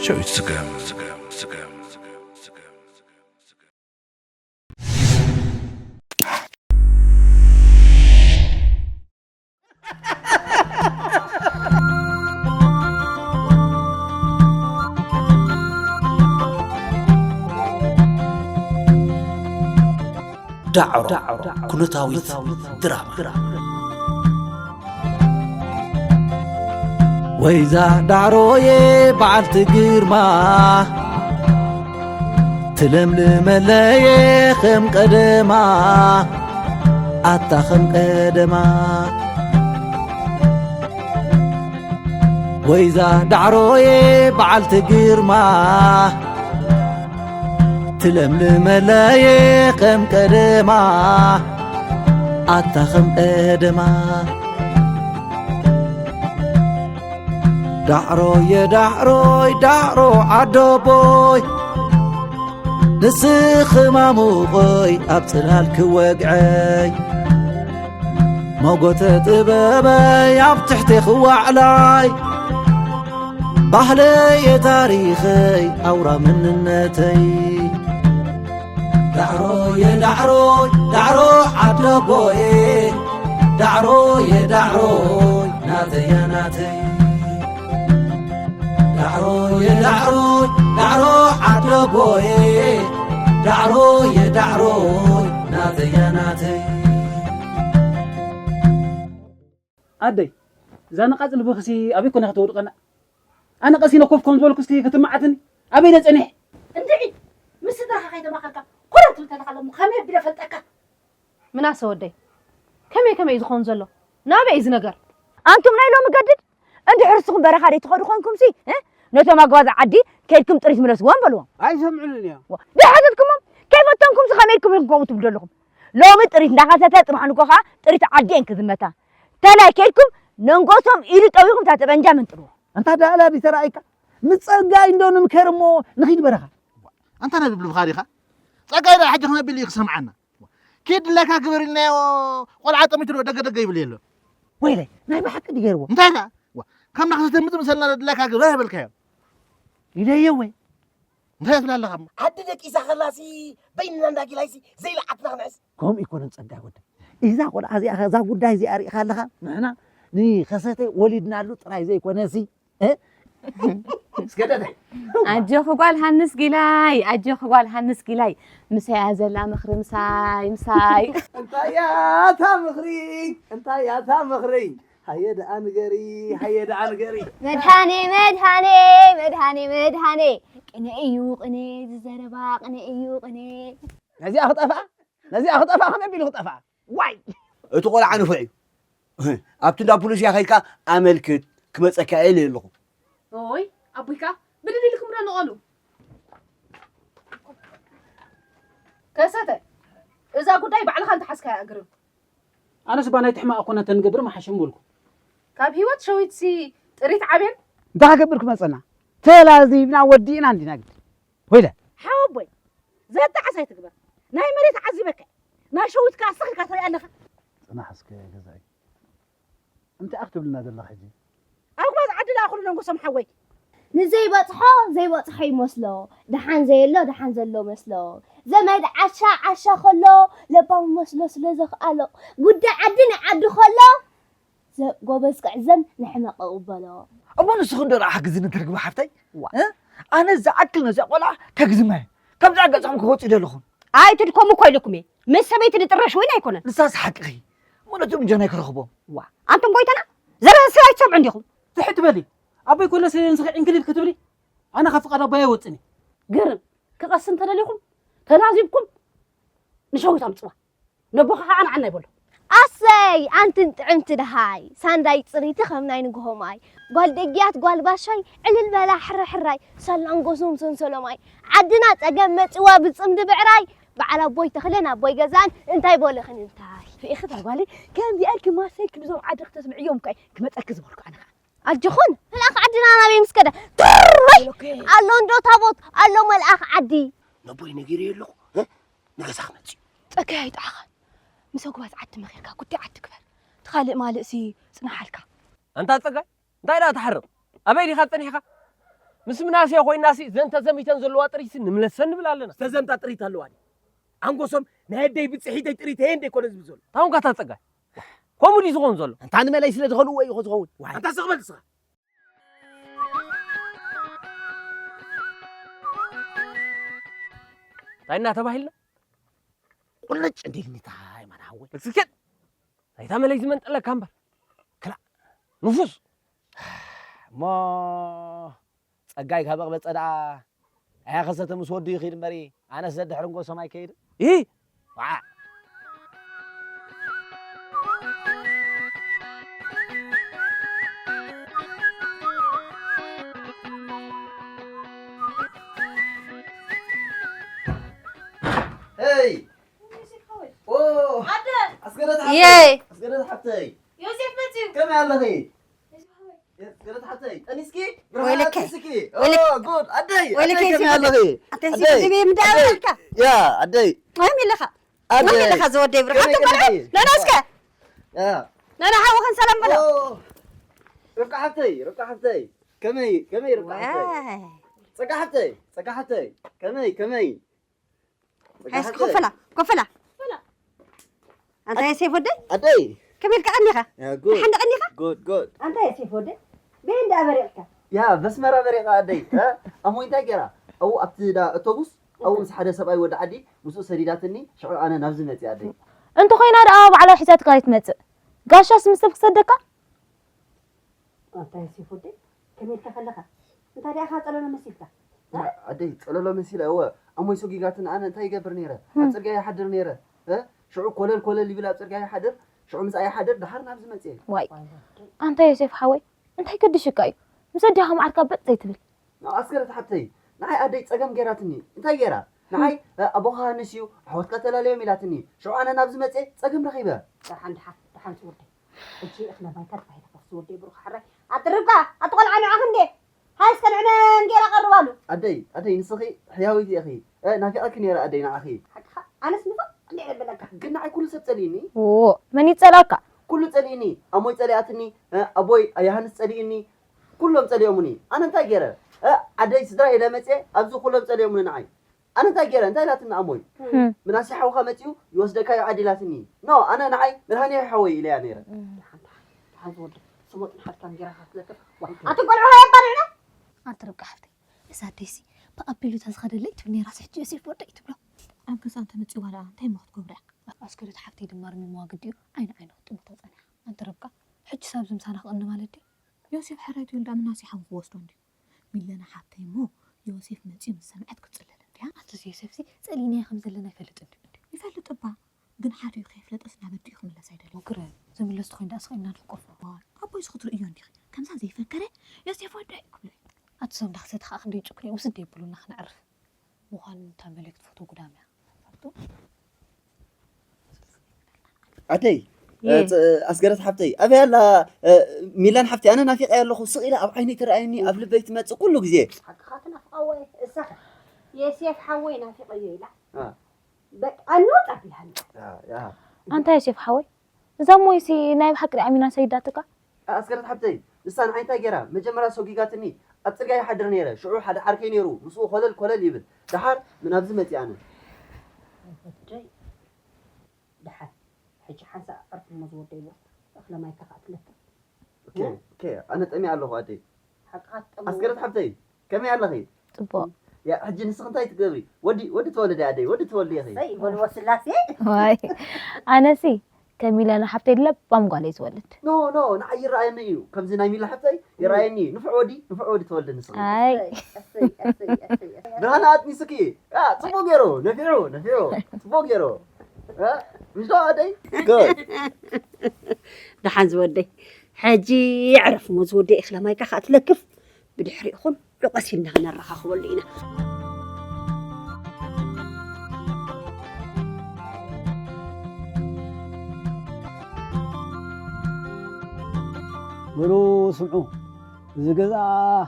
شوية سقام دعرة كنتاويت دراما وإذا دعروي بعد تجرما تلملم لي خم قدما أتخم قدما وإذا دعروي بعد تجرما تلملم لي خم قدما أتخم قدما دعرو يا دعروي دعرو عدو بوي نسخ ماموغي أبطلال كوقعي موقوت طبابي أبتحتي خوعلاي بحلي تاريخي أورا من النتي دعرو يا دعروي دعرو عدو بوي دعرو يا دعروي ناتي يا ناتي دعرو يا دعرو دعرو عدو بوي دعرو يا دعرو ناتي يا ناتي أدي زانا قاتل بخسي أبي كنا خطور أنا قاسينا كوف كون زول كستي كتمعتني أبي نتني اندعي مسدها خيدا ما قلت قرأت تلقى خمير بلا فلتك من أسودي كم يزخون زلوا نابع إذ نجار أنتم نايلو مجدد أنت حرصكم برخاري تخرجونكم سي نتو ما قاعد عدي كيفكم تريد من الأسوان بلوان أي سمعوني يا بحاجتكم كيف تنكم سخميركم يقوموا تبدلكم لو متريد نقصت تروح نقصها تريد عدين كذمتها تلا كيفكم ننقصهم إلى طويلكم تعتبر من تروح أنت هذا على بترايك متصدق إنه مكرمو نخيد برخا أنت أنا بالبخاريخة صقايل حاجة هنا باللي يقسم عنا كيد لك أكبر لنا ولا عطى متر دقة يبلي له ويلي نايم حق دقيقة أنت هذا كم نخسر متر مثلا لك أكبر بالكيف إذا يوي أنت هذا لا خم عددك إذا خلاصي بيننا ناقي لايسي زي لعتنا ناس كم يكون نتصدق وده إذا قل أزي أخذ وده زي أري خلها معنا ني خسته ولدنا له ترى زي كونسي سكتة أجوخ قال هنس جلاي أجوخ قال هنس جلاي مساي زلا مخري مساي أنت يا تامخري أنت يا تامخري هيدا أنقري مدهاني قني أيو قني زربا قني أيو قني نزي أخذ أفا خم يبي أخذ أفا واي تقول عنه فعي أبتدا بوليسيا خيكا أملكت كمسك عيلي لكم أوي أبويكا بدي لكم رانو قالوا كاسته إذا قلت أي بعلها أنت حسك أقرب أنا سبحانه تحمى أكون تنقبر ما حشمولكم كاب هيوت شويت سي تريت عبين ده قبركم أصلا تلازمنا ودينا عندنا قد ويلا حوبي زاد عسى تقبر ناي مريت عزبك ما شويت كاسخ كاسري أنا أنا حسك يا جزاي أنت أكتب لنا دلنا حجي أقبض عدل آخر نقول سمحوي نزي بطحو يمسلو دحان زي اللو مسلو زمد عشا خلو لبام مسلو سلزخ ألو قد عدنا عد خلو قوبس كعزم نحمق قبلو أبغى نسخن راح أجزين تركب حفتي أنا زعكلنا زعولا تجزمه كم زعق زعم كوت إلى لخون أي تدكم كويلكمي من سبيت اللي ترى شوين هيكون لساس حقي ولا تم جناك رخبو أنتم بويتنا زمان سايت سب عندكم تحت بالي أبي كل شيء نسخ إنجليز كتب لي أنا خاف قرب بيوتني قرن كقسم ترى لكم تنازبكم نشوي تمصوا نبغى عنا يقول أسي أنت تعمت دهاي سانداي تصريتي خمناي نقهماي قال دقيات قال باشاي على البلا حراي سلام قسم سنسلماي عدنا تجمت وابصم دبعراي بعلى بوي تخلينا بوي جزان انتي بولي خن انتي في اخر قالي كان بيأكل ما سيك بزور عاد تسمع يوم كاي كما تركز بقولك انا الجخون الأخ عدنا أنا بيمس كده اللون دو تابوت اللون الأخ عدي نبوي نجري له نقص أحمد أكيد أخ مسوق بس عد مخيرك كنت عد كبر تخلق مالك سي صنع حالك أنت تسقى أنت لا تحرم أبيني خاطني حكا مس مناسي خوي ناسي زنت زميتن زلوا طريت نملسن بلالنا تزمت طريت الله عنقوسهم نهدي بتصحيتي طريت هين دي كون زبزول تاون كاتا تصقى كومودي زغون زلو انت عندما لا يسلا دخلوا وي خذون انت سقبل صح تاينا تباهلنا قلت عندي تاي ما نحوي سكت هاي تعمل لي زمن طلع كامبر كلا نفوس ما صقاي كابق بصدا ايا خسته مسودي يخيد مري انا سد حرنقو سماي كيد ايه واه هاي اوه عدل اسكرت ياي اسكرت حتى يوسف متى كم يلا هي اسكرت حتى انسكي ويلك. انسكي ويلك. اوه جود ادي ويلك أدي يا كم يلا هي تنسي مداولك يا ادي ما لك ما لك زودي برا لا ناسك يا لا انا حاول سلام بلا اوه ربقى حتى كمي ربقى حتى سقى حتى كمي هاي كفلا انت يا سيف ودي ادي كمل كأنيخة يا جود حند أنيخة جود انت يا سيف ودي بين دا بريقك يا بس مرة بريقة أدي ها أمو إنت جرا أو أبتدا أوتوبوس أو مس حدا سبعي ودا عدي مسو سريراتني شعور أنا نفس متي أدي انتو خينا رأى على حسابك قايت متى قاشاس مستفك صدقة انت يا سيف ودي كمل كفلها انت دي أخذت أنا مسيرتك أدي تقول له مسيلة هو أمو يسوقي قاتنا أنا أنت يجبر نيرة أتصرق يا حدر نيرة ها شعور كل اللي بلا أتصرق يا حدر شعور مس أي حدر دحر نفس متي واي انت يا سيف حوي انت يقدش كاي مسديهم عركة بط زي تبل أسكرت حتى نعي أدي تسقم جراتني أنت جرا نعي أبوها نسيو حوت قتلا ليه ميلاتني شو أنا نفس متي تسقم رخيبة دحن سوردي الشيء احنا ما كتب هيدا سوردي بروح حرك أتربا أتقول عنه عهندي هاي سكن عنا نجير قربالو أدي نسخي حياوي أخي نافي أكني يا أدي نعخي أنا اسمه اللي أقبلك قلنا كل سبتليني أوه من يتسلاك كل تسأليني أموي تسألياتني أبوي أيهان تسأليني كلهم تسأليومني أنا تاجرة عدي سدرا إلى متى أبزو كلهم تسأليومني نعي أنا تاجرة أنت لا تنا أموي من أسي حوخا متيو يوسدك يا عدي لا تني نو أنا نعي مرهني حوي إلى أنيرة حاول سموت حتى نجرا حتلك أتقول على يبرنا أنت ربك حفتي بس هديسي بقبلو تزخد اللي تبني راسي يوسف ودي تبلو أنا بس أنت متسوى على أنت ما تقبل أسكرت حفتي دمار من مواقديو عين وطمطة أنا أنت ربك حج ساب زمسانة قلنا مالدي يوسف حريت يولد من ناسي حن وستون دي ملنا حتى مو يوسف متي سمعت كتصلل دي أنت يوسف سي سأليني خمس لنا فلت أنت يفلت أبا جن حاري خيفلت أسنا بدي يخمل سيد المقرن زميل لستخين داس خينا القفة أبو يسخط رأيون دي كم سان زي فكرة يوسف ودي كله أتصم دخست خاخدي تشكلي وسدي يقولون نحن نعرف وهان تعملك فوتو قدامي عتي أسكرت حفتي أبي هلا ميلان حفتي أنا نافق يا الله خص إلى أب عيني ترى قبل بيت ما كله جزء خاطنا في قوي السخر يوسف حوينا في قيلة بك أنوت قبل هلا يا أنت يا شيف حوي زمويسي نايب حكري أمينة سيداتك أسكرت حفتي لسان عين تاجرة مجمرة سوقيقاتني أتصرق حدر نيرة شعور حد حركين يرو مسو خلل يبل دحر من أبزمتي أنا دحر حجي حنسا أرف المزور ديبو أخلا ما يتقعد لك اوكي انا تأمي على غادي حقات أسكرت حبتي كم على غي طبق يا حجي نسخن تاي تقبي ودي تولد يا عدي ودي تولد يا اخي سي بقول وسلاسي واي أنا سي كميلا أنا حبتي لا بامقالي تولد نو نعير رأيني كم زين ميلا حبتي يرايني نفع ودي تولد نسخن أي برهانات نسكي تبوق يرو نفعو تبوق يرو مش ده عدي good دحان زودي حاجي يعرف مزودي إخلا ما يكخات لكف بدي حريقهم لو قسينا نرخا خولينا ولو سمعوا زجزا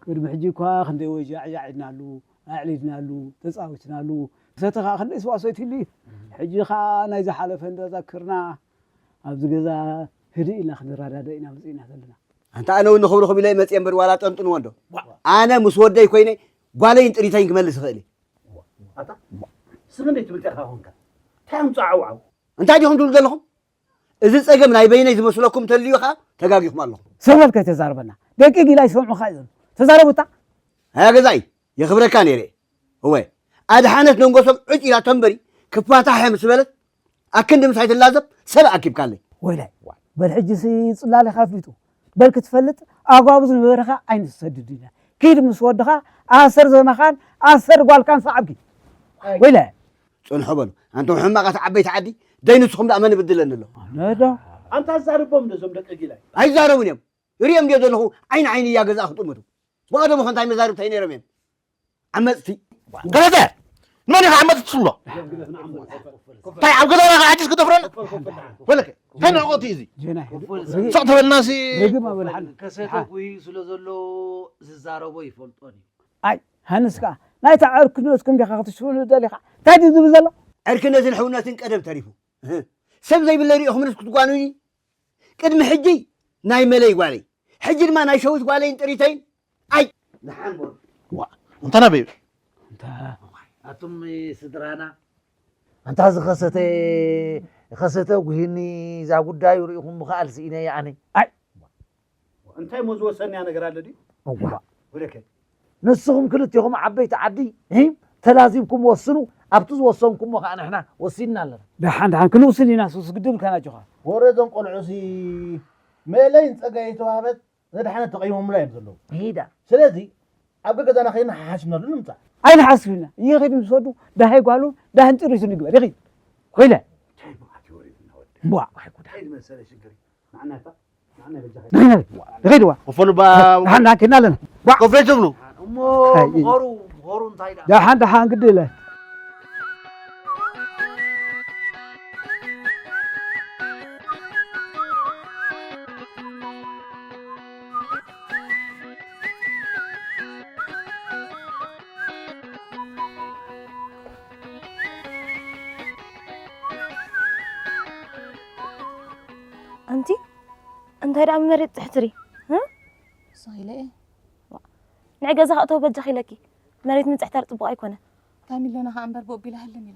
كرب حجي كوا خندي وجعنا له أعلنا له تساوتنا له ستخا خندي سواسيت لي حجي خا ناي زحلف هند ذكرنا أبز جزا هدي إلنا خندي رادة إنا مزينا ذلنا أنت أنا ونخبركم إلى متى ينبر ولا تنطن وندو أنا مسودة كوينة قالين تريتين كمل سخالي أتا سمني تبلت أخاهم كان تام صعوا أنت عادي هم دول لهم إذا سأجمع نايبين إذا مسؤولكم تليوها تجاجيكم الله سبب كتزاربنا دقيق لا يسمع خايزن تزاربتا هذا زي يخبرك كان يري هو هذا حانت نقصهم عد إلى تنبري كفاتها حيم سبلت أكن مسحيت اللازم سبع أكيد كان لي ولا بالحج سي صلالي خافيتو بل كتفلت أقابز المبرخة عين السددينا كيد مسودخة أسر زمخان أسر قال كان صعبكي ولا شون حبل أنتم حماقة عبيت عدي دينسكم لا أمانة بدلنا له هذا أنت هزاربهم لزم دقيقة لا هاي زارون يوم يريم ديو له عين عيني يا جزاء خطمته وهذا مخن تايم زارب تاني رمين عمتي قلت ماني عمت تصلى طيب عم قلت أنا عاجز كده فرن ولك هنا قوتيزي جناح صعد الناس رقم بالحل كسيتك ويسلو زلو ززاربو يفلطوني أي هنسكا لا تعرف كنوس كم دقيقة تشوفون ذلك تادي ذبذلا أركنا زين حونات قدم تعرفوا سب زي بالله ريحهم نسكت قانوني قدم حجي ناي ملي قالي حجي ما ناي شوت قالي انت ريتين أي نحن بور أنت نبي أنت أتم سدرانا أنت هذا خسته وهني إذا قد داير يكون مخالف سينا يعني أي أنت موزو سني أنا قرال لدي ولك نصهم كلتهم عبيت عدي هم تلازمكم وصلوا أبتز وصلكم وخان إحنا وصلنا لنا دحان كل سنين ناس وسقدم كان جوها وردهم قلعسي ملاين تجايتوا هبت زاد حنا تقيمهم ملاين زلوا هيدا سلازي أبقى كذا أنا خلينا حاشنا لنمتع أين حاسبنا يغيد مسودو ده هاي قالوا ده أنت رئيسني قبل يغيد ولا بوا هاي المسألة شكري معناها نعم يغيد وا وفلو با دحان كنا لنا كوفريت زلوا غورو انتايدا دحان قد له أنت هيدا مريت تحتري ها صايله ايه نعجز خاطو بجخي لكي مريت من تحت طبق أيقونة تعمل لنا ها أمبر بوبي لها اللي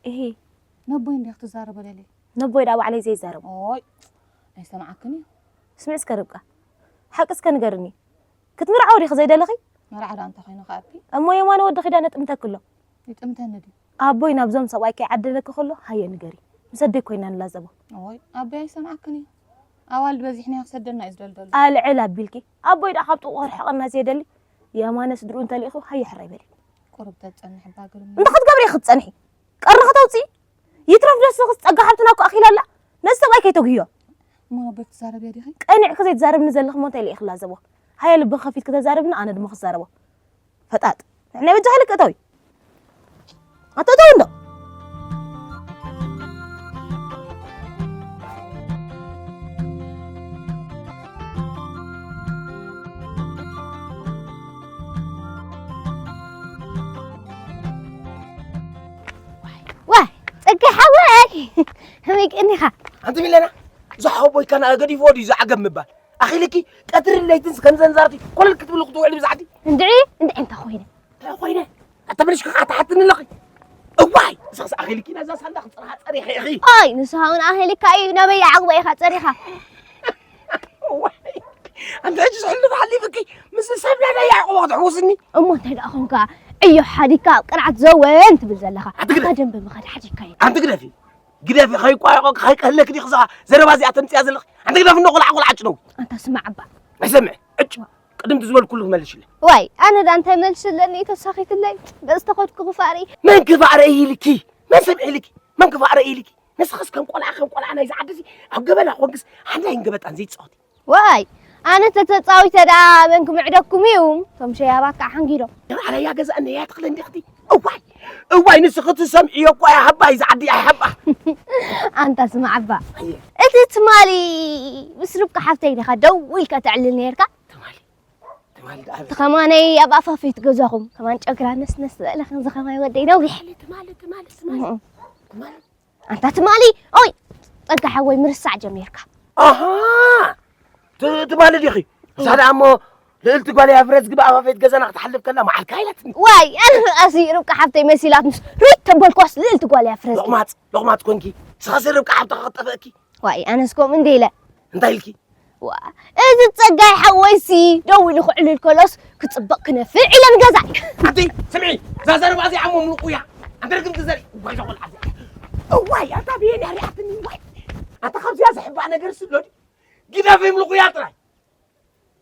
إيه نبوي إني أخت زارب ولا ليه نبوي داو علي زي زارب أوي أي سمعكني سمع سكربقة حق سكن قرني كنت مرعوري خزي دلخي مرعى أنت خينا خابي أما يوم أنا ودخي دانت أمتى كله يتأمتها ندي أبوي نبزم سوايك عدلك كله هيا نجري مصدق كوينا لازبه أوي أبي أي سمعكني أول بزحني أخسدنا إزدل دل العلاب بالكي أبوي دا خبط وغير حق الناس يدلي يا ما ناس درون تليخو هيا حري بالي قرب تتصنح باقر انت خد قبري خد صنحي قرخ توصي يترف نفس تقى حبتنا كو أخي لا ناس سوايك يتوقيو ما نبيك تزارب يا ديخي أنا كذا يتزارب نزل لخ موت اللي إخلاص زبوا هاي اللي بخفيت كذا زاربنا أنا دم خسارة فتات إحنا بنجهلك أتوي أتوي هميك إني خا أنت مين زحوبي كان أقدي فودي زعجب مبال أخي لكي قدر اللي تنس كان زنزارتي كل الكتب اللي قطوع اللي بزعدي ندعي أنت أخوينا أخوينا أنت مالش كحت حتى نلقي واي ساس أخي لكي نزل صندوق صراحة صريح يا أخي أي نسهون أهلي كاي نبي عقبة يا خاطرها واي أنت أجلس حلو علي بكي مثل سبنا أنا يا عقوق حوسني أمو تهد أخوك أيو حديكا قرعت زوين تبزلها قدم بمخد حديكا أنت قدافي قدافي خاي قاي خاي قال دي خزا زربازي أتنسي أزل أنت قدافي نقول عقول عجنو أنت اسمع عبا ما سمع قدم تزول كله مالش له واي أنا دا أنت مالش لأني تساخيت الليل بس تاخد كفاري من كفاري لكي ما سمع لكي من كفاري لكي نسخس كم قول عخم قول أنا إذا عدسي عقبنا حوقس حنا ينقبت عن زيت صوتي واي أنا تتصاوي تدا بينكم عدكم يوم ثم شيء باك حنجيرو على يا جزء أن يا تقلن دختي أوعي نسخت سمعي يقوى يا حبة إذا عدي يا حبة أنت اسمع عبا أنت تمالي بسربك حفتي لك دويلك تعلل نيرك تمالي تخماني أبا فافيت جزاهم كمان شكرا نس لك زخماي ودينا ويحلي تمالي أنت تمالي أوي تلقى حوي مرسع جميرك أها تمالي يا اخي صار عمو لقلت قالي يا فريز قبا فيت جزنا تحلف كنا مع الكايلتني واي انا اسي ربك حبتي مسيلات ريت تبل كوس لقلت قال يا فريز لقمات كونكي سخسر ربك حبت خطفكي واي انا سكوم انديله انت هيلكي وا اذا تصقاي حويسي دوي لخعل الكلوس كتصبق كنفع الى مجازاي عبدي سمعي زازر بازي عمو ملقويا انت رقم تزري واي شغل عبدي واي انت بيني ريحتني واي انت خمس يا صاحب انا قرس لودي كده في ملقويا طلع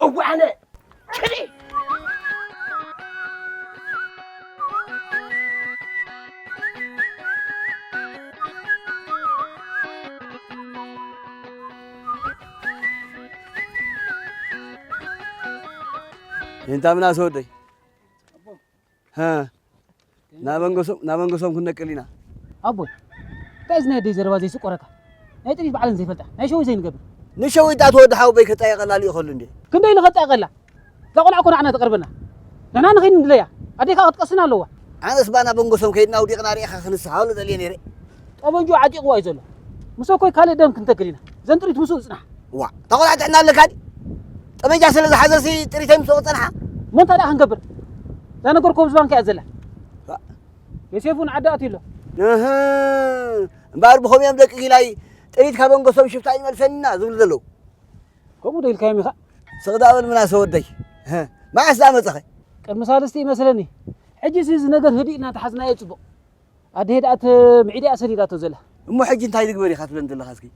هو انا كذي انت من اسودي ها نابنغسوم كنا قلينا ابوي كايزنا دي زربا زي سقركا ناي تري بعلن زي فلطه ناي شوي زي نقبل نشوي تا تود حاو بي كتا يقلال يخل اندي كنده اللي خطا قلا تقول كنا عنا تقربنا انا نخين ندليا اديك قطقسنا لو انا سبانا بنغسوم كيدنا وديقنا ريخا خنس حاول دلي نيري طبنجو عجيق واي زلو مسو كوي كالي دم كنت قلينا زنطريت مسو صنع وا تقول عنا لك هادي طبنجا سلازا حزسي تريتم سو صنعه مون تادا هنقبر لا نقركم زبان كازله يسيفون عداتي له اها امبار بخوم يم دقيق لاي تريت كابنغسوم شفتاي ملسنا زول زلو كومو ديل كايمي خا سغداول منا سودي ها ما اسامصخ قد مسالستي مثلني حجي سيز نجر هدينا تحزنا يصبو ادي هدات معيدي اسريداتو زله امو حجي انتي تغبري خاطبن دله خاسكي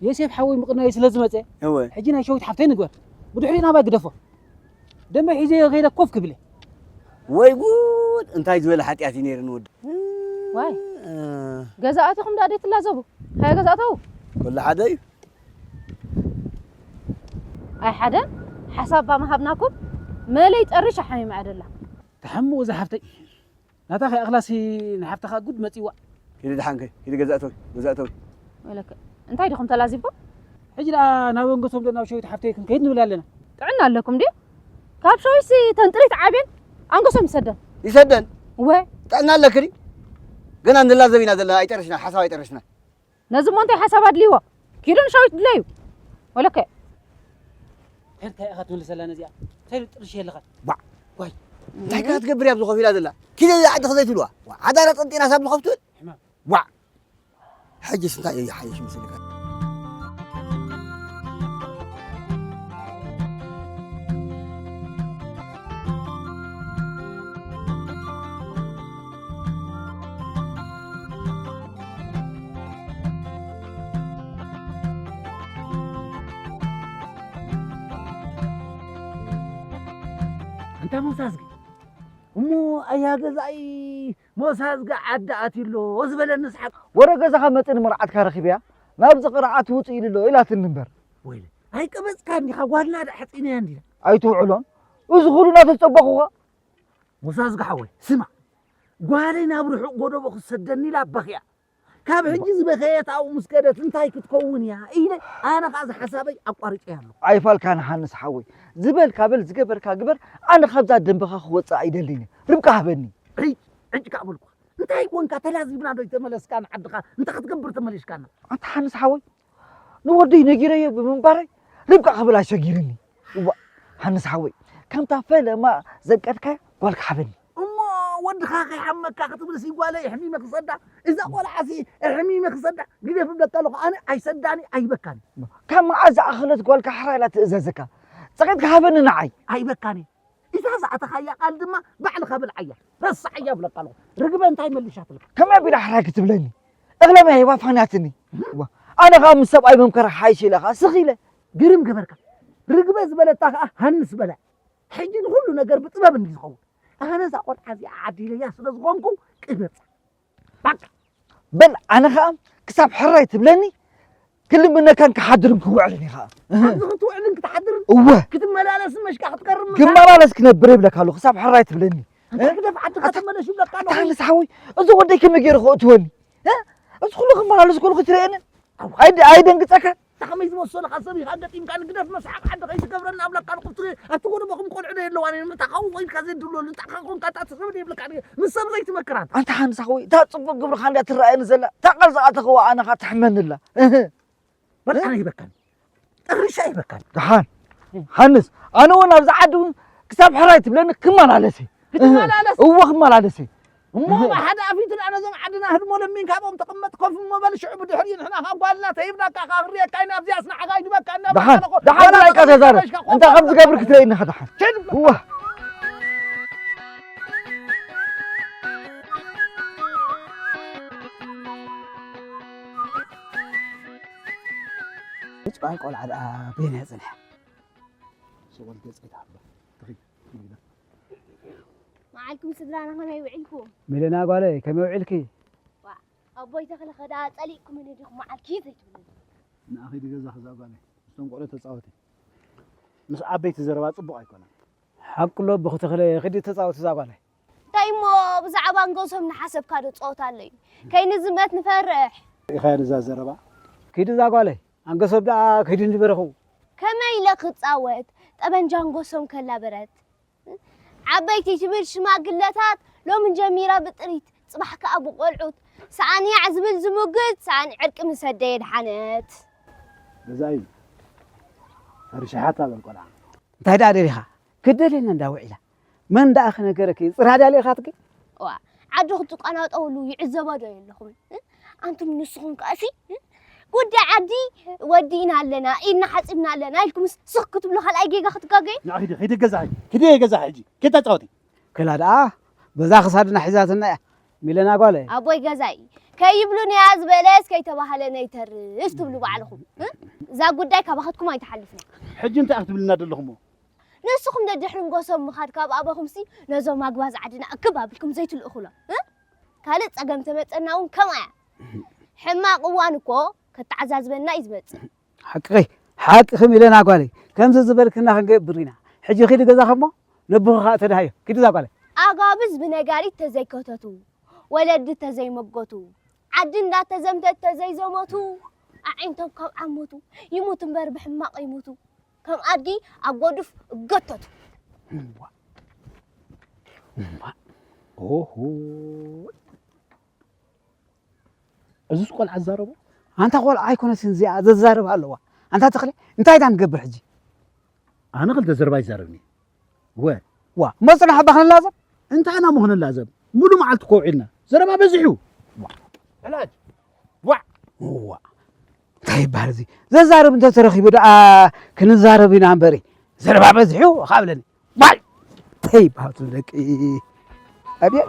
يسيف حوي مقنا يسلزمصه هو حجينا شوت حفتين نغور بدحرينا با قدفو دم حيزي غير كوف كبله وي غود انتي زول حطياتي نير نود واي غزااتكم دادي تلازبو هاي غزااتو كل حدا اي حدا حساب ما هبناكم مالي تقرش حميم عدلا تحمو اذا حفتي ناتا خي اخلاصي نحفتخا قد مصيوا كيدي دحانك كيدي غزاتو ولك انتي دخم تلازبكم حجنا ناونغسوم دنا شوي حفتي كن كيد نبلالنا تعنا لكم دي كاب شويسي تنطريت عابين انغسوم يسدن وي تعنا لكري قنا ندلا زبينا دلا ايطرشنا حساب ايطرشنا نزم انت حساب ادليوا كيدن شوي دليو ولك انت يا اخت ولا سلا نزيا سير طرش يلخ با واي تاكا تقبر يا بخوفيلا دلا كده عاد خذيت له عداله طنطينا حساب بخوفت حمام وا حاجه سنتا يا حيش مسلك انت موسازق امو ايا غزاي موسازق عداتي له وزبل نسحق ورا غزا متن مرعت كارخبيا نابز قرعات وطي له الى تنبر ويلي اي قبص كان يخوالنا حصينه عندي اي توعلون وزغلنا تطبقوا موسازق حوي سمع قالينا بروح قودو بخسدني لا بخيا كاب حجز بخيت او مسكدت انتي كتكون يا ايه انا قاز حسابي اقارጭ ያለው አይፋል ካን ሐንስ حوي زبل كابل زغبر كاغبر انا خبزا دنبخا خوص አይደልኝ ربقا هبني اج كابلكو انتي كونكا تلازمنا دو تملس كان عدخا انت خدغبر تملش كان انت حنس حوي نودي نغيري بمنبري ربقا قبل اشغيرني حنس حوي كم تفل ما زقتك قالك حبني ود خاخي حمك كتبلسي قال يحمي مخصدا اذا قال عسي يحمي مخصدا قدف بقالو انا اي صداني اي بكاني كم عز اخلت قالك حرا لا تزازك صقيتك هبن نعي اي بكاني اذا زعت خيا قال دما بعل خبل عيا بس عيا بلقالو رقبه انت ملشات لك كما بلا حراك تبلني اغلب هي وافناتني انا خام سبعي ممكر حايشي لها سخيله قرم قبرك رقبه زبلتها هنس بلا حجي كل ነገር بطبب እንዲዝኸው أنا زاقول عزي عادي لي ياسر زغونكم كبر بق بل أنا خام كسب حريت بلني كل منا كان كحضرن كوعلني خام كوعلن كتحضر واه كتملالس مش كتقرب كملالس كنبر يبلك قالو كسب حريت بلني كده فعد كتملش يبلك قالو تعال سحوي ازو وديك مغير خوتوني ها ادخلوا كملالس كل خطرين هاي دنقصك تخميس موصل خاصني خدتيم كان قدف مسحق حد غير قبرنا ابلك قال قلت اتقول بكم قول عدي لو انا متخوي كازين دلو نتخخون تاتسبني يبلك من سب زي تمكرات انت حنسخوي تاصب قبر خلي تراين زلا تقل زعتك انا خاتحمن الله بل انا يبكن تغري شي بكن دحان حنس أنا وأنا بزعدون كسب حرايت بلانك كمان على سي هو كمان على سي ما حدا عفيت أنا زم عدنا هدمو لمين كابهم تقمت كوف ما بل شعب دحرين إحنا قالنا تيبنا كاغريا كاينا في أسنا حقايد ما كنا دحان لايك يا زار أنت خمس قبرك تلاقينا خدحان هو باي قول على بين هزنح شغل جزء حبة تخي معلكم سدرانا كما يوعلكم ملنا قالي كم يوعلكي أبوي تخلى خدا طليقكم من يديكم معلكي زيتون أنا أخي دي جزء حزاب عليه استون قولي تصاوتي مش عبيت زربات صبوا أيقونا حق له بختخلي خدي تصاوت زاقالي تايمو بزعبا نقصهم نحسب كادو صوت علي كاين زمات نفرح خير زربا كيد زاقالي أنقص بدا كيد نبرخو كما يلك تصاوت طبعا جانقصهم كلا برات عبيتي تبل شماقلتات لو من جميرة بطريت صبحك أبو قلعوت سعني عزبل زموقت سعني عرق مسدين حنت زي رشحاتها بالقلعة تهدى عليها كدلنا نداوعيلا من دا أخنا كركي صرها دالي خاطكي عدو خطوك أنا أقولوا يعزبا دايل لكم أنتم من السخون كأسي ودي عدي ودينا لنا إنا حسبنا لنا إلكم سخكتوا له خلق أيجي خطقاقي يا أخي خيدي جزاي كده جزاي حجي كده تعطي كلا دا بزا خسرنا حزاتنا ميلنا قالي أبوي جزاي كي يبلوني عزبلس كي تبهلنا يترس تبلوا بعلهم زا قداي كباخدكم ما يتحلفنا حجي أنت أكتب لنا دلهم نسخم ندحرن قسم مخاد كاب أباكم سي نزو ما جواز عدنا أكبها بكم زيت الأخلا كالت أجمع تمتناون كمان حماق وانكو كتعزاز بنا يزبط حقي ميلنا قالي كم زبالك إننا خنجيب برينا حجي خيد جزا خمو نبوخ خاطر هاي كده زاقالي أقابز بنجاري تزي كتتو ولد تزي مقتو عدنا تزمت تزي زمتو أعنتم كم عمتو يموت مبرب حماق يموتو كم أدي أقودف قطتو أوه أزوج قال عزاربو أنت قول أيكون سنزي زارب هلوا أنت تخلي أنت أيضا نقبل حجي أنا قلت زرباي زاربني وين مصلحة بخنا لازم أنت أنا مهنا لازم مولو معلت قوعنا زربا بزحو علاج طيب هذه زارب أنت ترخي بدا كن زاربين عم بري زربا بزحو خابلني باي طيب هذا لك أبي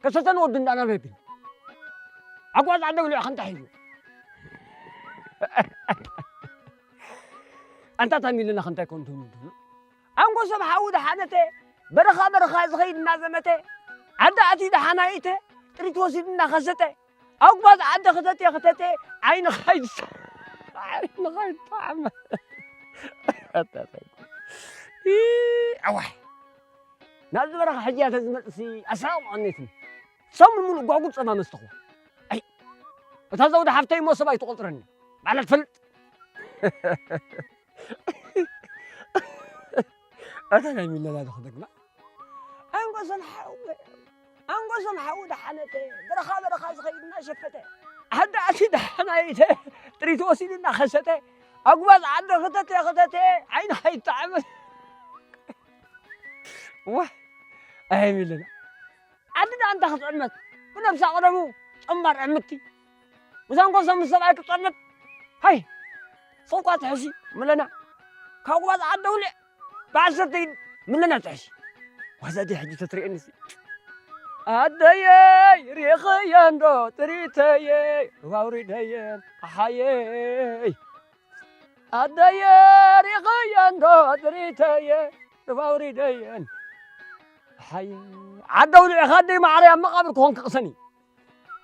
كسرتنا ودنا أنا بيبي أقعد عندك ولا خنت حيلو أنت تعمل لنا خنت كنت منتو أنقص محاود حنته برخا زغيد نازمته عند أتي دحنايته تريد وسيدنا خسته أقعد عند خطتي عين خايد طعم أوه نازل برخا حجات زمتسي أسلام عنيتني سام من قاقول صما مستخو أي وتزود حفتي مو سباي تقطرني على الفلت أنا من لا تاخذك ما أنقص نحاول حنته برخا صغيرنا شفته حتى أسيد حنايته تريد وسيلنا خسته أقبض عند خطتي عين هاي تعمل واه أهمي لنا عندنا عند خط عمت ونفس عقرمو أمر عمتي وزان قصة من سبعك طنت هاي صوقات حسي ملنا كاقبض عند ولي بعشرتين ملنا تعشي وهذا حجي تتري النسي أدايي ريخيان دو تريتايي ووريدايين أحايي أدايي ريخيان دو تريتايي ووريدايين أحايي عدوا لي خدي معريا مقابل كون قصني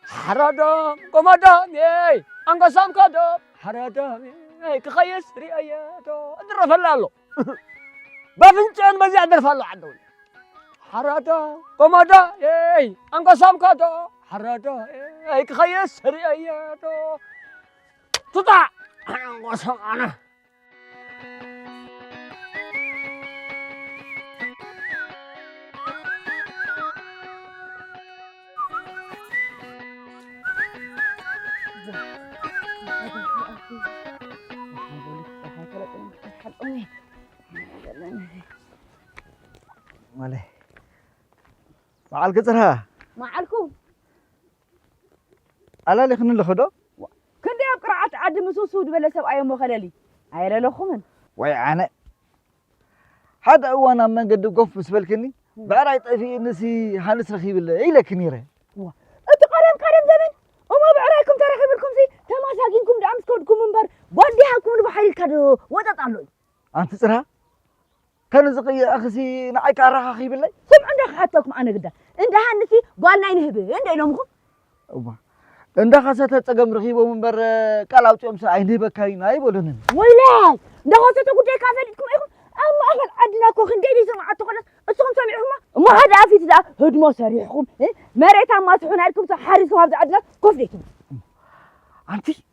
حرادم قمدام يي أنقسام كدم حرادم يي كخيس رياياتو أدرى فلالو بفنجان بزي أدرى فلالو عدوا لي حرادا قمدا يي أنقسام كدم حرادا يي كخيس رياياتو تطع أنقسام أنا مالي معال قصرها معلكم ألا لي خنن لخدو كندي قرعت عد مسوسود بلا سبعي مخللي عيلا لخمن وي أنا هذا وانا من قد قف سبلكني بعراي طفي نسي هانس رخيب الله إلى كنيرة انت قرم زمن وما بعرايكم ترخيب لكم سي تماساكينكم دعمس كودكم منبر بوديهاكم بحيل كدو وتطالو أنت ترى كان زقي أخسي نعيك أراها خيب الله سمع عندك حتىكم أنا قد عند هانسي قالنا ينهبه عند إلهمكم أوبا عند خاصة تجمع رخيبه منبر كلاو تيمس عيني بكاين هاي بولن ويلاي ده خاصة تقول ده كافلتكم إيهم أما أخذ عدنا كوخن ديري سمعت خلاص أصهم سمعهم ما هذا في ذا هدموا سريحكم مريت ما تحون عليكم حارس وهذا عدنا كفلتكم أنتي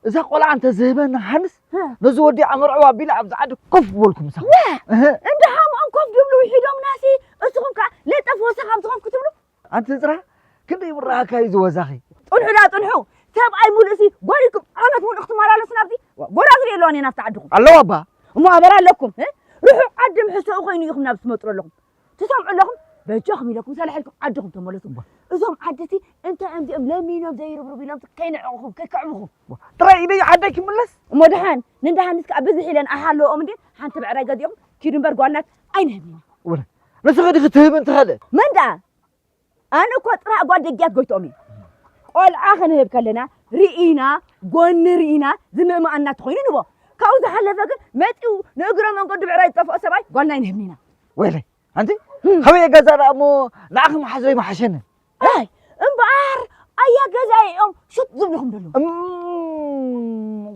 إذا قلع أنت زهبان حنس نزودي عمر عوابيل عبد عاد كف بولكم سوا عند حام أم كف جملوا يحيلهم ناسي أصهم كا لا تفوسخ هم تهم كتبلو أنت ترى كل يمرها كايز وزاخي طلعوا لا طلعوا تبعي مولسي قولكم أنا تقول اختمار على سنابتي قول أغري لوني نفس عندكم الله أبا ما برا لكم روحوا عدم حسوا خيني يخم نفس مطر لكم تسمعوا لكم بجاخمي لكم سالح لكم عدكم تملسوا إذا عدتي أنت عندي أملامين زي ربربي لم تكين عقوم كعمهم ترى إلي عدك ملس مدحان ندهان نسك أبزح لين أحلو أمدي حن تبع رجال يوم كيرن برجالنا أين هبنا ولا بس غادي تهب أنت هذا من ده أنا كنت راح أقعد دقيقة قلت أمي قال آخر هب كلنا رئينا قن رئينا زم ما أنا تخيني نبغى كأوز حلا فقط ماتوا نقرأ من قد بعراي طفق سباي قالنا ينهبنينا ولا أنت خوي جزار أمو نعم حزري محشنا أي أمبار أيا جزاي أم شو تزبلهم دلهم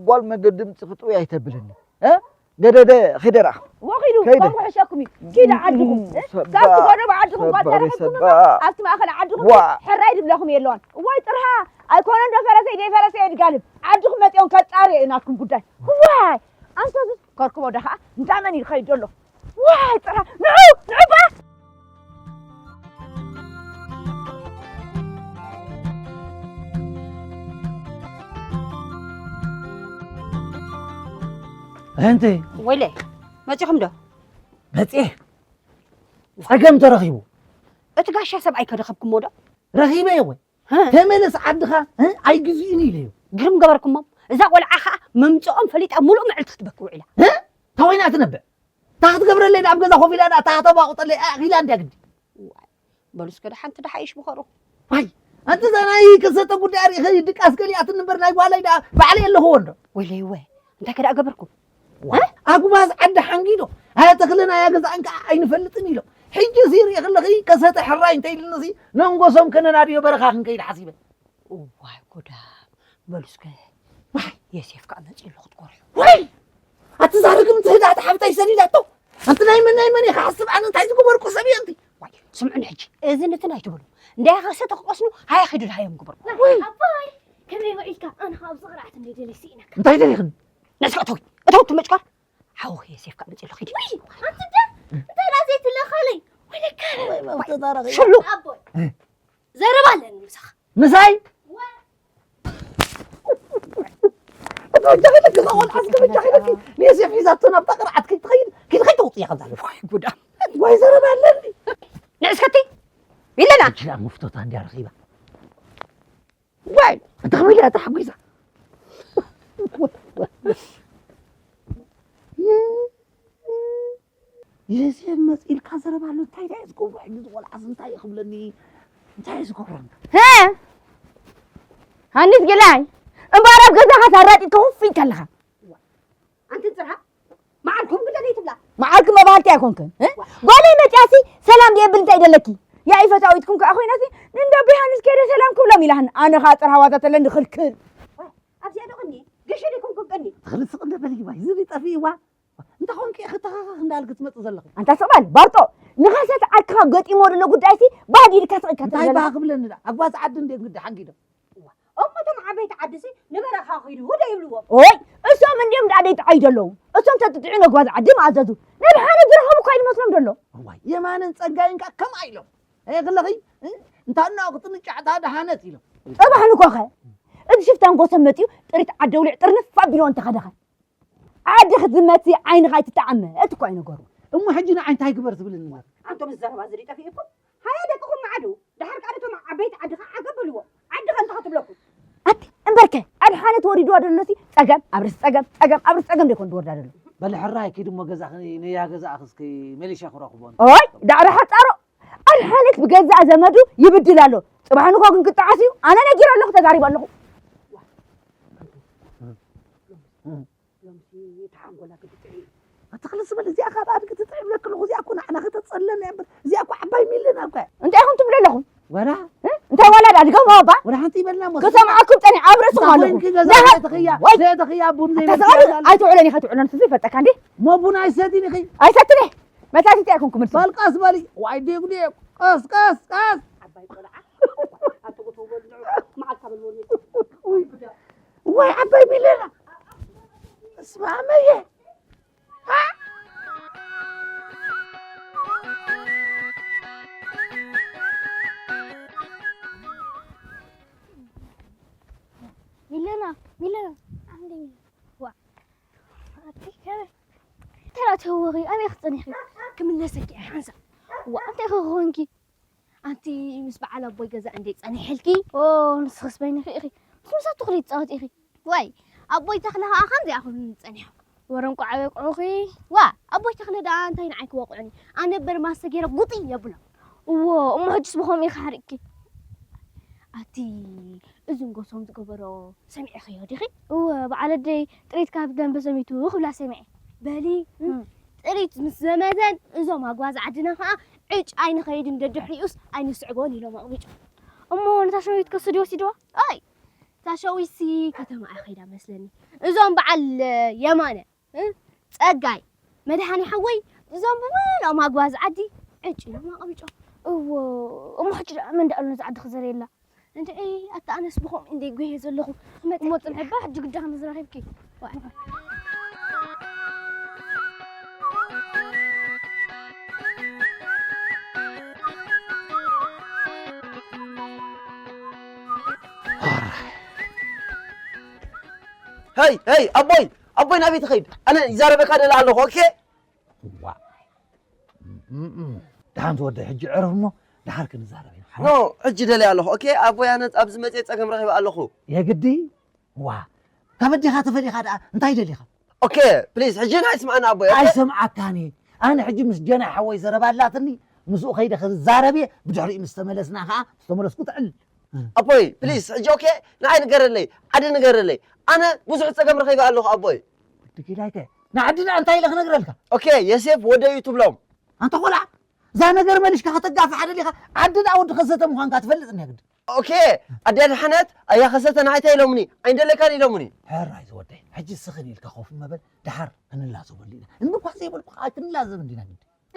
قال ما قدمت خطوة يتبلني ها ده خدرة وخيرو ما حشاكمي كده عندكم كابتن قالوا بعدكم قال ترى أفتح ما أخذ عندكم حرايد بلهم يلون واي ترها أكون عند فرسي قالب عندكم ما تيون كتاري إنكم قدام واي أنت كركم وده نتامني الخير دلهم واي ترى نعوبة أنت ويلي ما تخم ده بس إيه أكم ترخيبه أتقاشى سبعي كرخبكم مودا رخيبة يا وي تملس عدها أي جزيني ليه قرم قبركم مم إذا قول عخا ممتعهم فليت أمولهم معلت تبكوا إلى توين أتنبأ تحت قبر اللي نعم جزا خوفي لنا تحت باقط اللي غيلان دقدي بلس كده حنت ده حيش بخارو هاي أنت زناي كسرت أقول داري خلي دك أسكلي أتنبر ناي ولا يدا بعلي اللي هو ده ويلي وي أنت كده قبركم أقول بس عند حنجيدو هذا تخلينا يا جزا أنك أين فلتني له حج زير يا خلقي كسرت حراين تيل النزي ننقصهم كنا نادي برخاخن كيد حسيبه واي كده بلس كده واي يا سيف كأنه تيل خد قرح واي أتزاركم تهدا تحبت يسني لا تو أنت نايم يخاصب أنا تعيش كبركم سبي أنت واي سمعني حجي إذن أنت تقولوا ده خاصة قصنو هاي خدوا هاي يوم كبر أباي كم يوعيك أنا خابز غرعت من يدي لسينك أنت هيدا يخن نسكت أتوي تمشكر حاو يا سيف كأنه تيل خدي أنت لا زيت الله خالي ولا كان شلو أبوي زرب على المسخ مساي جاهلك زول حسك جاهلك ليش في ذاتنا بتقرعت كي تخيل توطي خذ قدام واي زرب علني نسكتي إلا لا لا مفتوط عندي رخيبة واي انت خميلها تحبيزة يا سيد مسئل كسر بالو تاي دايس كوب واحد ولا عزم تاي خبلني تاي سكورن ها هنيس جلاي امبارح جزا خسارات كوفي كلها أنت ترى معكم كده ليه تبلا معاكم ما بعرف يكون كان قولي متاسي سلام دي بنت ايدلكي يا اي فتاويتكم كاخوي ناسي نندب بهانس كده سلامكم لا ميلهن انا خاطر هواتات لن خلكل أبي أنا غني قشريكم كبني خلص قد بالي واي زري طفيوا انت خونك يا اخي እንዳልክ ትመጽ ዘለኹ انت سبال بارتو نخاسات عكا قطيمو دلو ጉዳይሲ ባዲ ልካስቀካ እንታይ ባክብለኒ ዳ ኣጓዝ ዓዲ እንዴ ግዲ ሓንጊዶ أمتهم عبيت عدسي نبرة خاخيني وده يبلوه اوي اسم انديم دادي تعيدلو اسم تتدعين غواز عدي ما عززو نبحانه درهم كاين مسلم دلو ዋይ የማንን ጸጋይንካ ከም አይሎም እግለኺ እንታና ቅጥንጫዕታ ደሃነት ኢሎም طبعا كوخه انت شفت انقو سمتيو طريت عدولع طرنف فابيلو انت خدخه عاد خدمتي عين غايت تعمه اتكو عين غورو እሞ ሕጂ ንዓይ እንታይ ግበር ትብልኒ ማለት أنت أنتم الزربة زريتة فيكم هيا دقكم معدو دحرك أنتم عبيت عدخ عقبلوا عدخ أنت خطب لكم أنت امبركة أنا حانة توريدوا هذا الناس أجمع أبرز أجمع ديكون دور دارلو بل حراي كيدو ما جزاخ نيا جزاخ كي مليشة خراقبون أوي ده أنا حتارو أنا حانة بجزء زمدو يبدلالو طبعا أنا كون كنت عاسيو أنا نجير الله تجارب الله أتخلص من زي أخا بعد كنت تعمل لك الغزي أكون أنا خدت تصلنا زي أكو حباي ميلنا أكو أنت أخون تبلي لهم ورا أنت ولد أدقى بابا ورا حتى يبلنا مصر كسر معكم تاني عبرس خالهم لا تخيا بون زي تزغر أيتو علني خاتو علنا تسيف تكاندي ما بون عايزتني خي أي ستني ما تعرف تأكل كم فالقاس بالي وعيدي يقولي قاس عباي طلعة أنتم بتقولوا مع الكابل وي عباي ميلنا اسمع مية ميلنا عندي وا ترى توغي أنا أختني خي كم الناس كي حنسا وأنت خونكي أنت مسبع على بوي جزء عندي أنا حلكي نسخس بيني خي بس مسا تخلي تصوت إخي واي أبوي تخلها أخن زي أخن أنا ورمكو عيق أخي وا أبوي تخلي ده أنت هنا عيك واقعني أنا برما سجيرة قطي يا بلا وأم حجس بخوم يخارجي أتي إذن قصهم تقبرو سمعي خيادي خي وبعد دي تريد كاب جنب بسميتو خلا سمعي بالي تريد مس زمازن إذا ما جواز عدنا ها عيش عين خيد ندج حريوس عين سعباني لو ما قبيج أمو نتاشوي تكسدوا سيدوا أي تاشوي سي كتم أخيرا مثلني إذا بعل يمانة تأجاي مدحني حوي إذا بما لو ما جواز عدي عيش لو ما قبيج أمو حجر من دقلنا زعد خزريلا أنت إيه أتأنس بخم إندي جهز اللهم ما تنحبها حد قد جهنا زراعيبكي هاي أبوي نبي تخيب أنا زاربك هذا لعله أوكي دحان تودي حج عرفمو دحارك نزاربين نو حج دلي الله أوكي أبوي أنا أبز متى أكمل رهيب الله يا قدي وا تبدي خاطفني خاطر انت هيدلي خاطر أوكي بليز حجنا اسمعنا أبوي أي سمعك كاني أنا حجي مس جنا حوي زربالاتني مسوق خيد خذ الزاربي بدحري مستملسنا خا مستملسكو تعل أبوي بليز حج أوكي نعي نقرر لي عدي نقرر لي أنا بزعت أكمل رهيب الله أبوي بدك لايك نعدنا أنت هيلك نقرر لك أوكي ياسف ودا يوتيوب لهم أنت قلع زي نقر مالش كهتقع في حدا اللي عدنا أود خزته مخان كاتفلت إني أوكي أدي الحنات أيها خزته نعيتها يلومني عند اللي كان يلومني حر عايز ودي حجي السخني لك خوف ما بل دحر أنا لازم لينا إنه بحسي بالبقعة لازم لينا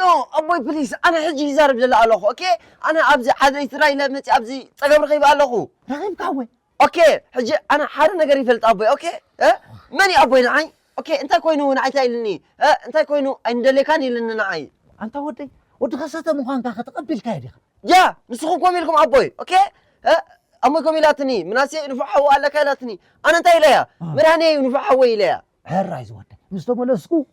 نو أبوي بليز أنا حجي زارب جل الله أوكي أنا أبزي حدا يتراي لمتي أبزي تقام رغيب الله رغيب كوي أوكي حجي أنا حدا نقري فلت أبوي أوكي ماني أبوي نعي أوكي أنت كوينو نعيتها لني أنت كوينو عند اللي كان يلنا نعي أنت ودي خزته مخان كتقبل كايدي يا نسخو كوميلكم أبوي أوكي أمي كوميلاتني مناسي نفحوا على كيلاتني أنا أنت إليها مراني نفحوا إليها حر عايز ودي مستملسكو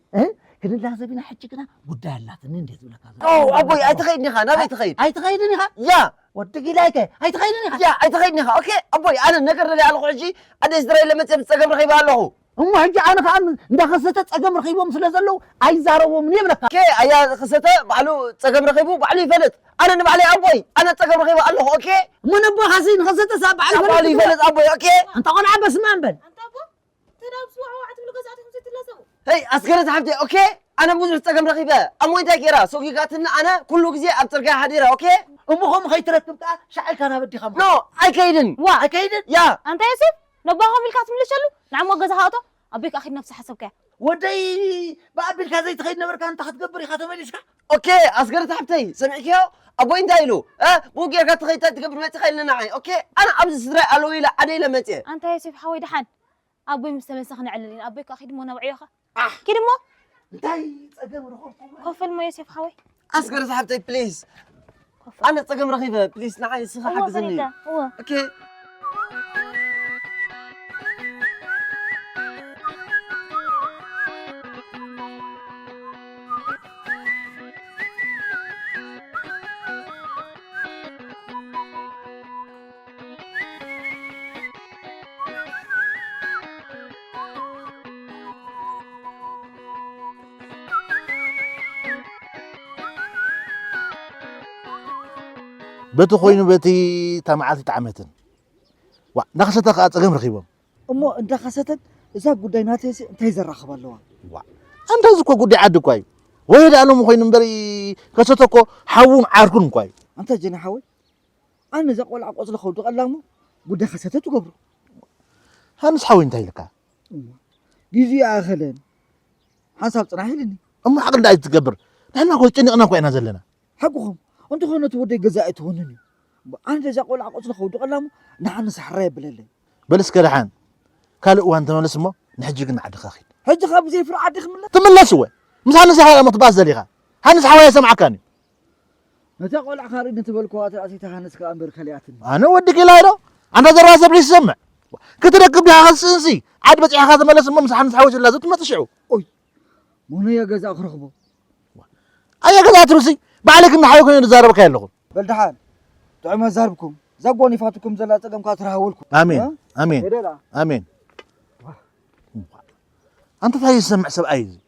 كنا لازم نحكي كنا بدها لاتني ندير لك هذا أو أبوي أي تخيلني خا نبي تخيل أي تخيلني خا يا ودي لايك أي تخيلني خا يا أي تخيلني خا أوكي أبوي أنا نقر لي على خرجي أنا إزدري لما تبتسقم رخيبة الله هم حجي أنا كأن دخلت تسقم رخيبهم سلسلوا أي زاروا مني منك أوكي أيا خسته بعلو تسقم رخيبه بعلي فلت أنا نبعلي أبوي أنا تسقم رخيبه الله أوكي من أبو حسين خسته سبع بعلي فلت أبوي أوكي أنت قول عبس ما بل هي أسكرت حبتي أوكي أنا مو تسقم رخيبه أمو أنت كيرا سوقي قاتلنا أنا كل جزء أبتركها حديرة أوكي أمهم خي ترتب شعل كان بدي خمر نو أي كيدن وا أي كيدن يا أنت ياسف نبغاهم الكاتم اللي شلو نعم وجزها هاتو أبيك أخذ نفس حسبك ودي بقبل كذا تخيل نبرك أنت خدقبري خاتم ليش أوكي أسكرت حبتي سمعك يا أبوي أنت إلو مو جير تخيل تقبل ما تخيل لنا عين أوكي أنا أبز سدري ألو إلى عدي لما تي أنت ياسف حوي دحن أبوي مستمر سخن على أبيك أخذ مو نوعيه كده مو انتي تقم رخوف كفل مو ياسف حوي أسكرت حبتي بليز أنا تقم رخيبة بليز نعي سخة حق زني هو أوكي بتو خوينو بتي تمعاتي تعمتن نخستك أتقم رخيبهم እሞ እንዳኸሰተን እዛ ጉዳይ ናተይ እንታይ ዘራኽብ ኣለዋ أنت زكوا قدي عدو كوي ويدا أنا مخوين مبري كسوتكو حوم عاركون كوي أنت جنا حوي أنا إذا قول عقوز لخود قلامو قد خسته تقبره هنس حوي انتهي لك جيزي آخرين حسب تناهي لني أما حق لا يتقبر نحن قلت إني أنا كوي نازلنا حقهم أنت خلنا تودي جزائت هونني أنا إذا قول عقوز لخود قلامو نحن سحرية بليلي بلس كرحان قالوا وانت ما نسمه نحجيك نعد خاخي حج خاب زي فرع عدخ من تملس هو مش هنس حوالي مطباز زليغا هنس حوالي سمع كاني متى قول عخاري انت بالكوات عسي تهانس كامبر خلياتني انا ودك لا لا انا دراسه بلي سمع كنت ركب لها خصنسي عاد بتعي خاطر ملس مس هنس حوالي لا زت ما تشعو اوي مو هي جزاء خرخبو اي جزاء تروسي بعلك ان حيكون نزاربك يلغو بلدحان تعما زاربكم زقوني فاتكم زلا تقم كاترهاولكم امين امين امين أنت تاي سمع سبعي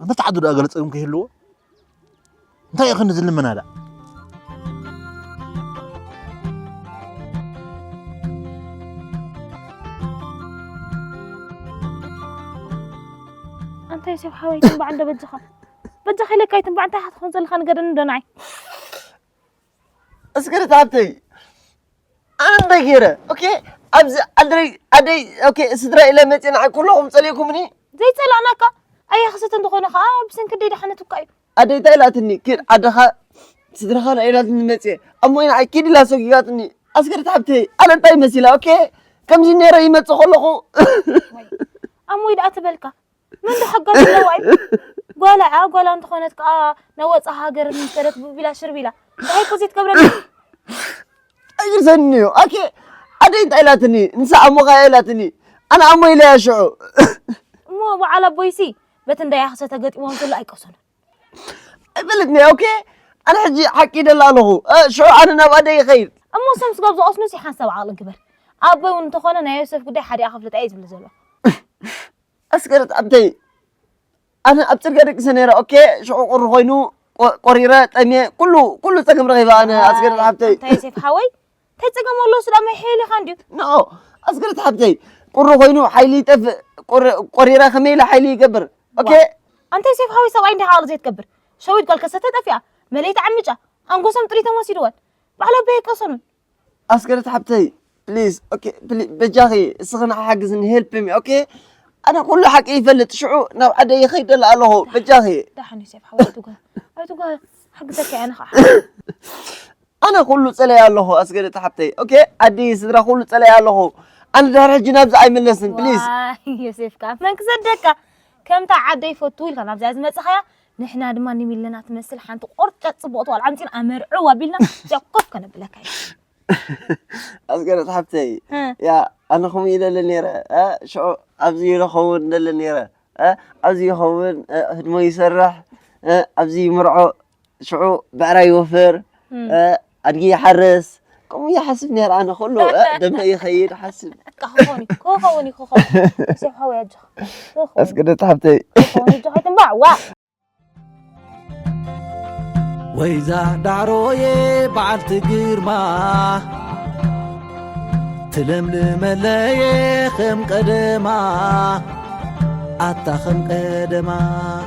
أنت تعدد أقلت أقوم كهلو أنت يا أخي نزل من هذا أنت يا سيف حاوي تنبع عنده بتزخ لك كي تنبع أنت حتخون زل خان قدر ندناي أسكرت عبتي أنا دقيرة أوكي أدري أوكي سدرا إلى متين كلهم صليكم مني زي تسألناك أي خصة تدخلنا بسن كدي دحنا تكاي أدري تايلاتني كير أدخل سدرا خان إلى متين أموين أكيد لا سوقياتني أسكرت عبتي أنا تاي مسيلة أوكي كم جنيه يمت خلقو أموين أتبلك من ده حقك لواي قال أنت خونتك نوت هاجر من سرت بلا شربيلا هاي كوزيت كبرني أجر سنيو أوكي أدري تايلاتني نسى أمو غايلاتني أنا أمو إلى شعو مو على بويسي بتن ده خصة تقط يوم كله أي قصنا بلدني أوكي أنا حجي حكي دلا له شو أنا نبغى خير أمو سمس قبض أصنو سي حنسب عقل كبر أبوي وأنت خونه نيوسف قدي حد يأخذ لتعيز بالزلة أسكرت أبتي أنا أبترجع سنيرة أوكي شو قرهينو قريرات أمي كله تكمل رغيبة أنا أسكرت أبتي تيسيف حوي تيتسقم والله سلام حيلي خانديو نو أسكرت أبتي قرهينو حيلي تف قريرة خميلة حيلي كبر أوكي أنت يسيف حوي سوى عندي حال زيت كبر شويت قال كستة أفيا مليت عمجة أنقسم طريقة وسيدوات بعلى بيك أصلا أسكرت أبتي بليز أوكي بجاهي سخن حاجزن هيلب مي أوكي أنا كل حق يفلت شعو نو عدا يخيد الله بجاهي دحني يسيف حوي توقع حق زكي أنا كله تسلي الله أسكرت حبتي أوكي أدي سدرا كله تسلي الله أنا دار الجناب زعيم النسن بليز يوسف كاف من كصدقك كم تعدي فوتول كان أبزاز متسخيا نحنا دما نميل لنا تمثل حنت قرطة صبوت والعنتين أمرعوا بينا جاكوف كان بلك أسكرت حبتي يا أنا خمي إلى النيرة شو أبزي رخون للنيرة أبزي خون هدمو يسرح أبزي مرعو شو بعرا يوفر أرجي حرس كم يحسب نير أنا خلو دم يخير حسب كوخوني سيف حوي أجخ أسكرت حبتي كوخوني جخ تنبع وا ويزا دعروي بعد تجرما تلملم لي خم قدما أتخم قدما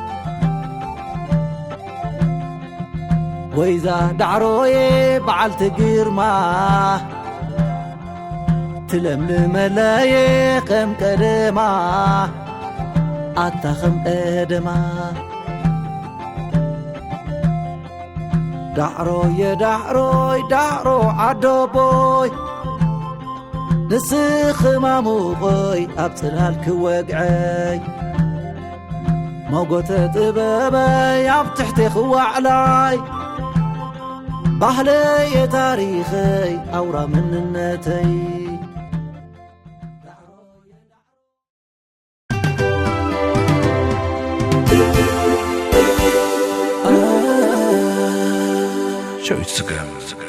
وإذا دعروي بعل تجرما تلملم لي خم قدما أتخم قدما دعروي عدو بوي نسخ ماموغي أبطلال كوقعي موقوت طبابي عبتحتي خوعلاي بحلي تاريخي أورا من النتي شو يتسقم